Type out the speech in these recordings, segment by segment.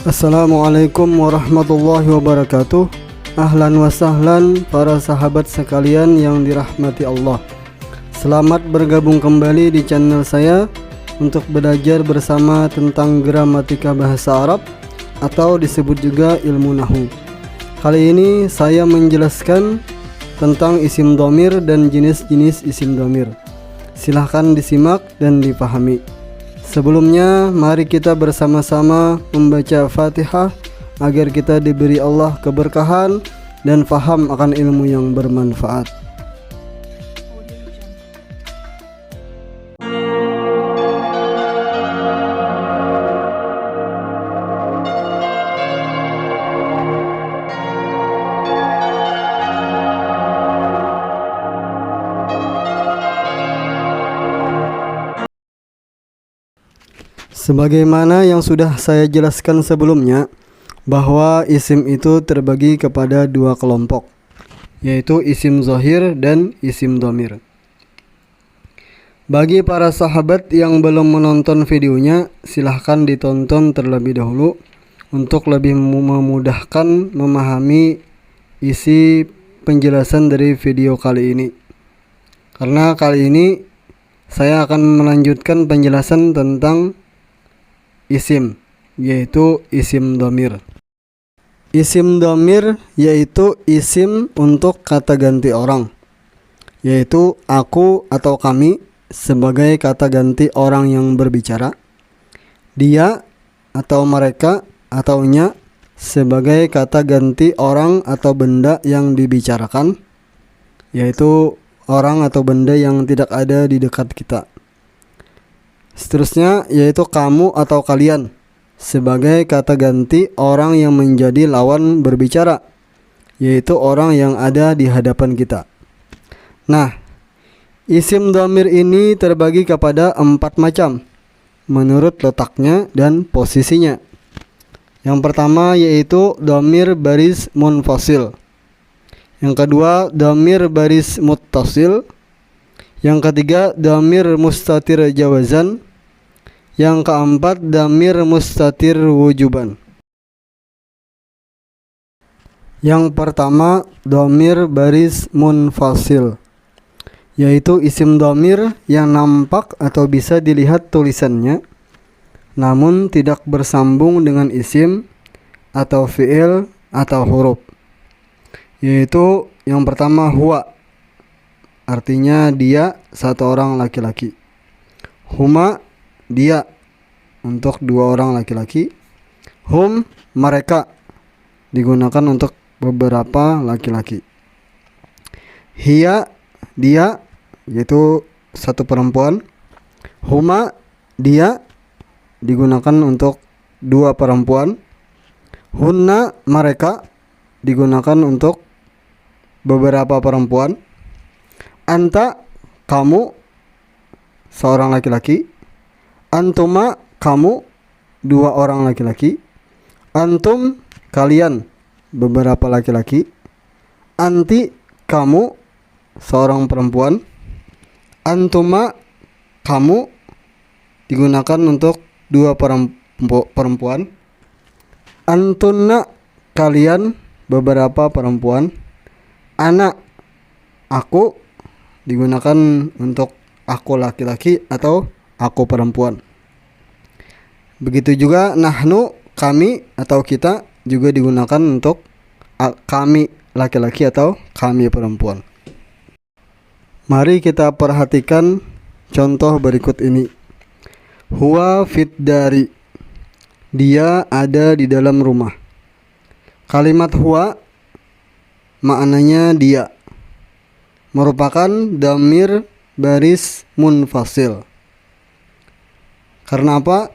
Assalamualaikum warahmatullahi wabarakatuh. Ahlan wa sahlan para sahabat sekalian yang dirahmati Allah. Selamat bergabung kembali di channel saya untuk belajar bersama tentang gramatika bahasa Arab atau disebut juga ilmu nahwu. Kali ini saya menjelaskan tentang isim dhamir dan jenis-jenis isim dhamir. Silahkan disimak dan dipahami. Sebelumnya, mari kita bersama-sama membaca Fatihah agar kita diberi Allah keberkahan dan faham akan ilmu yang bermanfaat. Sebagaimana yang sudah saya jelaskan sebelumnya, bahwa isim itu terbagi kepada dua kelompok, yaitu isim zahir dan isim dhamir. Bagi para sahabat yang belum menonton videonya, silahkan ditonton terlebih dahulu untuk lebih memudahkan memahami isi penjelasan dari video kali ini. Karena kali ini saya akan melanjutkan penjelasan tentang isim, yaitu isim dhamir. Isim dhamir yaitu isim untuk kata ganti orang, yaitu aku atau kami sebagai kata ganti orang yang berbicara, dia atau mereka atau nya sebagai kata ganti orang atau benda yang dibicarakan, yaitu orang atau benda yang tidak ada di dekat kita. Seterusnya yaitu kamu atau kalian sebagai kata ganti orang yang menjadi lawan berbicara, yaitu orang yang ada di hadapan kita. Nah, isim dhamir ini terbagi kepada 4 macam menurut letaknya dan posisinya. Yang pertama yaitu dhamir baris munfasil. Yang kedua dhamir baris muttasil. Yang ketiga dhamir mustatir jawazan. Yang keempat dhamir mustatir wujuban. Yang pertama dhamir baris munfasil, yaitu isim dhamir yang nampak atau bisa dilihat tulisannya namun tidak bersambung dengan isim atau fi'il atau huruf. Yaitu yang pertama huwa, artinya dia satu orang laki-laki. Huma, dia untuk 2 orang laki-laki. Hum, mereka, digunakan untuk beberapa laki-laki. Hiya, dia, yaitu satu perempuan. Huma, dia, digunakan untuk 2 perempuan. Hunna, mereka, digunakan untuk beberapa perempuan. Anta, kamu, seorang laki-laki. Antuma, kamu, 2 orang laki-laki. Antum, kalian, beberapa laki-laki. Anti, kamu, seorang perempuan. Antuma, kamu, digunakan untuk 2 perempuan. Antunna, kalian, beberapa perempuan. Anak, aku, digunakan untuk aku laki-laki atau aku perempuan. Begitu juga nahnu, kami atau kita, juga digunakan untuk kami laki-laki atau kami perempuan. Mari kita perhatikan contoh berikut ini. Huwa fit dari, dia ada di dalam rumah. Kalimat huwa maknanya dia, merupakan dhamir baris munfasil. Karena apa?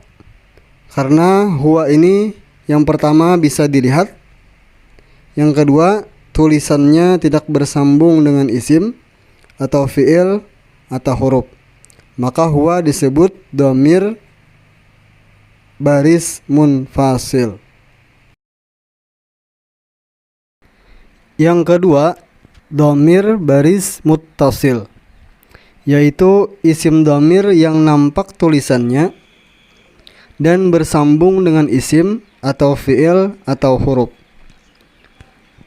Karena huwa ini yang pertama bisa dilihat, yang kedua tulisannya tidak bersambung dengan isim atau fi'il atau huruf, maka huwa disebut dhamir baris munfasil. Yang kedua dhamir baris muttasil, yaitu isim dhamir yang nampak tulisannya dan bersambung dengan isim atau fi'il atau huruf.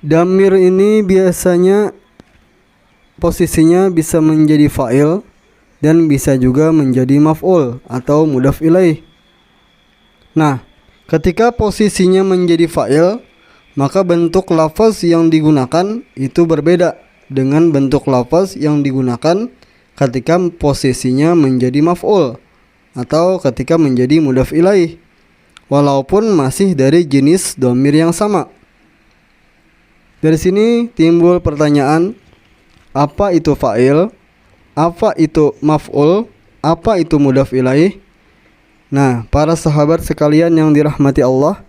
Dhamir ini biasanya posisinya bisa menjadi fa'il dan bisa juga menjadi maf'ul atau mudhaf ilaih. Nah, ketika posisinya menjadi fa'il, maka bentuk lafaz yang digunakan itu berbeda dengan bentuk lafaz yang digunakan ketika posisinya menjadi maf'ul atau ketika menjadi mudhaf ilaih, walaupun masih dari jenis dhamir yang sama. Dari sini timbul pertanyaan, apa itu fa'il? Apa itu maf'ul? Apa itu mudhaf ilaih? Nah, para sahabat sekalian yang dirahmati Allah,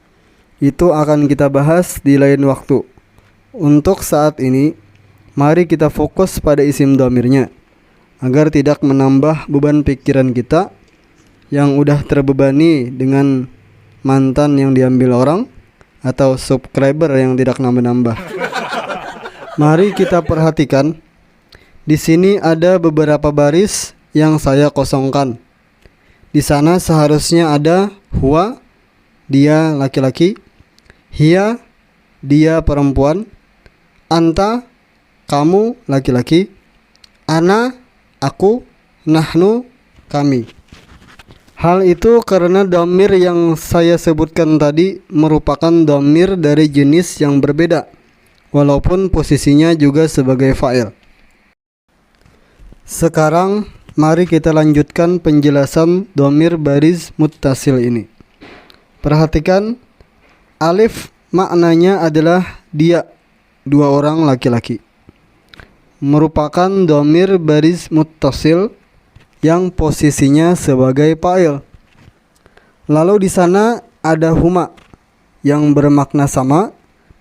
itu akan kita bahas di lain waktu. Untuk saat ini, mari kita fokus pada isim dhamirnya, agar tidak menambah beban pikiran kita yang udah terbebani dengan mantan yang diambil orang atau subscriber yang tidak nambah-nambah. Mari kita perhatikan. Di sini ada beberapa baris yang saya kosongkan. Di sana seharusnya ada huwa, dia laki-laki, hiya, dia perempuan, anta, kamu laki-laki, ana, aku, nahnu, kami. Hal itu karena dhamir yang saya sebutkan tadi merupakan dhamir dari jenis yang berbeda, walaupun posisinya juga sebagai fa'il. Sekarang mari kita lanjutkan penjelasan dhamir baris muttasil ini. Perhatikan, alif maknanya adalah dia, dua orang laki-laki. Merupakan dhamir baris muttasil yang posisinya sebagai fa'il. Lalu di sana ada huma yang bermakna sama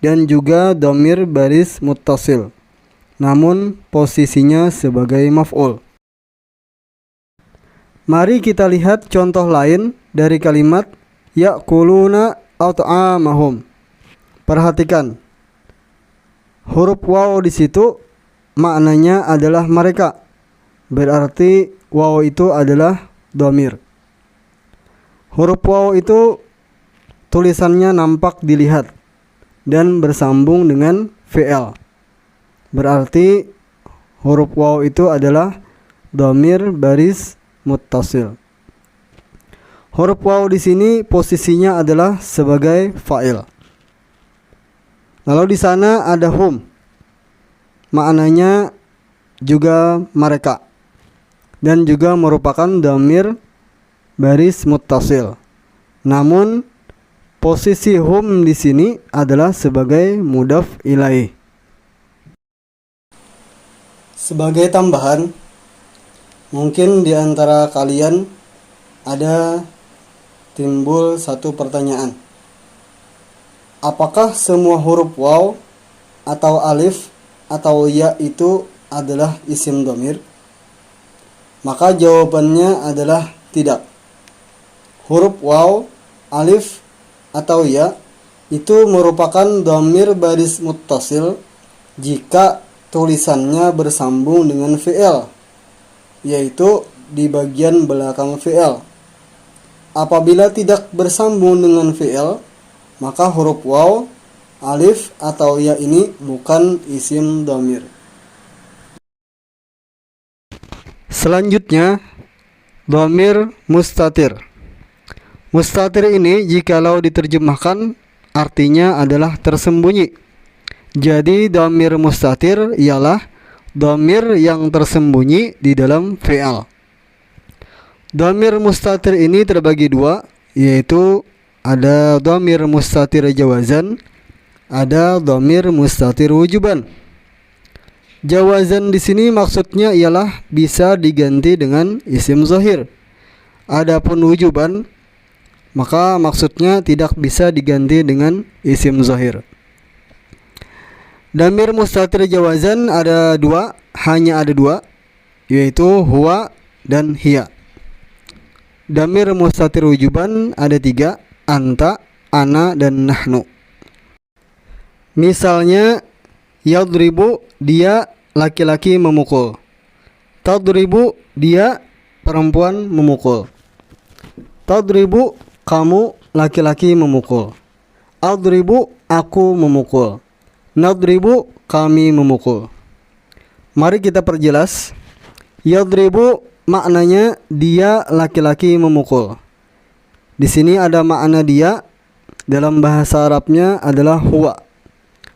dan juga dhamir baris muttasil, namun posisinya sebagai maf'ul. Mari kita lihat contoh lain dari kalimat ya'kuluna at'amahum. Perhatikan, huruf waw di situ maknanya adalah mereka. Berarti waw itu adalah dhamir. Huruf waw itu tulisannya nampak dilihat dan bersambung dengan fi'il. Berarti huruf waw itu adalah dhamir baris muttasil. Huruf waw di sini posisinya adalah sebagai fa'il. Lalu di sana ada hum. Maknanya juga mereka dan juga merupakan dhamir baris muttasil. Namun posisi hum di sini adalah sebagai mudhaf ilaih. Sebagai tambahan, mungkin di antara kalian ada timbul satu pertanyaan. Apakah semua huruf waw atau alif atau ya itu adalah isim dhamir? Maka jawabannya adalah tidak. Huruf waw, alif atau ya itu merupakan dhamir baris muttasil jika tulisannya bersambung dengan fi'il, yaitu di bagian belakang fi'il. Apabila tidak bersambung dengan fi'il, maka huruf waw, alif atau ya ini bukan isim dhamir. Selanjutnya, dhamir mustatir. Mustatir ini jikalau diterjemahkan artinya adalah tersembunyi. Jadi dhamir mustatir ialah dhamir yang tersembunyi di dalam fi'il. Dhamir mustatir ini terbagi dua, yaitu ada dhamir mustatir jawazan, ada dhamir mustatir wujuban. Jawazan di sini maksudnya ialah bisa diganti dengan isim zahir. Adapun wujuban maka maksudnya tidak bisa diganti dengan isim zahir. Dhamir mustatir jawazan ada dua, hanya ada dua, yaitu huwa dan hiya. Dhamir mustatir wujuban ada tiga, anta, ana, dan nahnu. Misalnya, yadribu, dia laki-laki memukul. Tadribu, dia perempuan memukul. Tadribu, kamu laki-laki memukul. Adribu, aku memukul. Nadribu, kami memukul. Mari kita perjelas. Yadribu maknanya dia laki-laki memukul. Di sini ada makna dia, dalam bahasa Arabnya adalah huwa.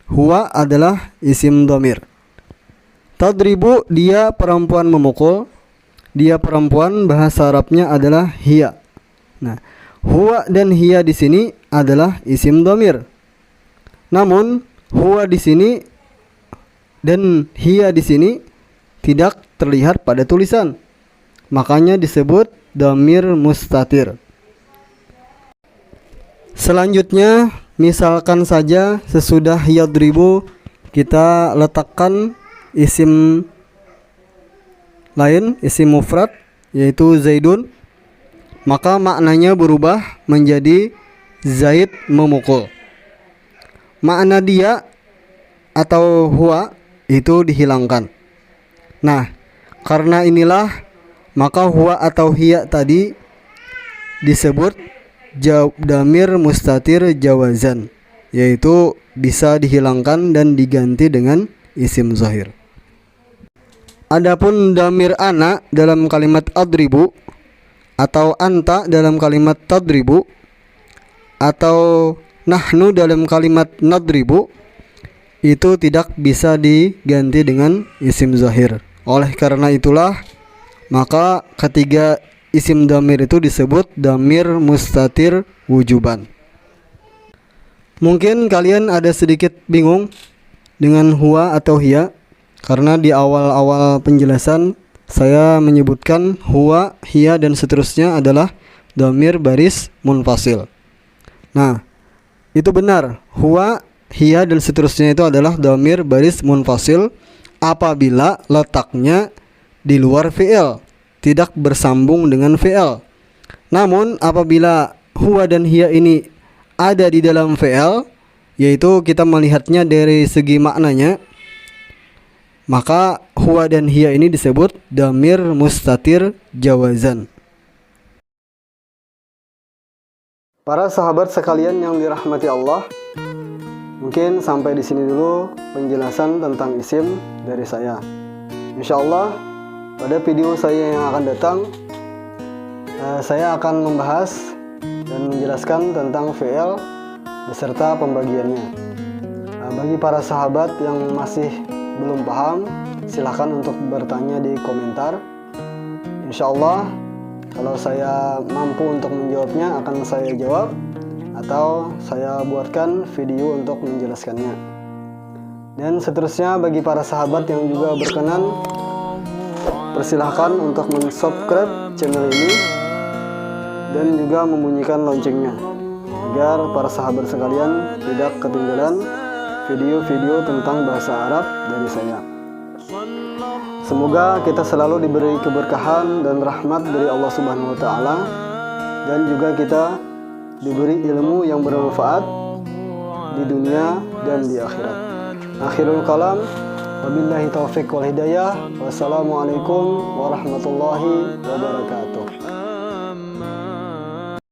Huwa adalah isim dhamir. Tadribu, dia perempuan memukul. Dia perempuan, bahasa Arabnya adalah hiya. Nah, huwa dan hiya di sini adalah isim dhamir. Namun huwa di sini dan hiya di sini tidak terlihat pada tulisan. Makanya disebut dhamir mustatir. Selanjutnya, misalkan saja sesudah yadribu kita letakkan isim lain, isim mufrad, yaitu Zaidun, maka maknanya berubah menjadi Zaid memukul. Makna dia atau huwa itu dihilangkan. Nah, karena inilah maka huwa atau hiya tadi disebut dhamir mustatir jawazan, yaitu bisa dihilangkan dan diganti dengan isim zahir. Adapun dhamir ana dalam kalimat adribu atau anta dalam kalimat tadribu atau nahnu dalam kalimat nadribu itu tidak bisa diganti dengan isim zahir. Oleh karena itulah maka ketiga isim dhamir itu disebut dhamir mustatir wujuban. Mungkin kalian ada sedikit bingung dengan huwa atau hiya, karena di awal-awal penjelasan saya menyebutkan huwa, hiya dan seterusnya adalah dhamir baris munfasil. Nah, itu benar. Huwa, hiya dan seterusnya itu adalah dhamir baris munfasil apabila letaknya di luar fi'il, tidak bersambung dengan fi'il. Namun apabila huwa dan hiya ini ada di dalam fi'il, yaitu kita melihatnya dari segi maknanya, maka huwa dan hiya ini disebut dhamir mustatir jawazan. Para sahabat sekalian yang dirahmati Allah, mungkin sampai di sini dulu penjelasan tentang isim dari saya. Insyaallah pada video saya yang akan datang saya akan membahas dan menjelaskan tentang fi'il beserta pembagiannya. Bagi para sahabat yang masih belum paham, silahkan untuk bertanya di komentar. Insyaallah kalau saya mampu untuk menjawabnya akan saya jawab atau saya buatkan video untuk menjelaskannya. Dan seterusnya bagi para sahabat yang juga berkenan, persilahkan untuk subscribe channel ini dan juga membunyikan loncengnya agar para sahabat sekalian tidak ketinggalan video-video tentang bahasa Arab dari saya. Semoga kita selalu diberi keberkahan dan rahmat dari Allah Subhanahu wa taala, dan juga kita diberi ilmu yang bermanfaat di dunia dan di akhirat. Akhirul kalam, wabillahi taufiq wal hidayah. Wassalamualaikum warahmatullahi wabarakatuh.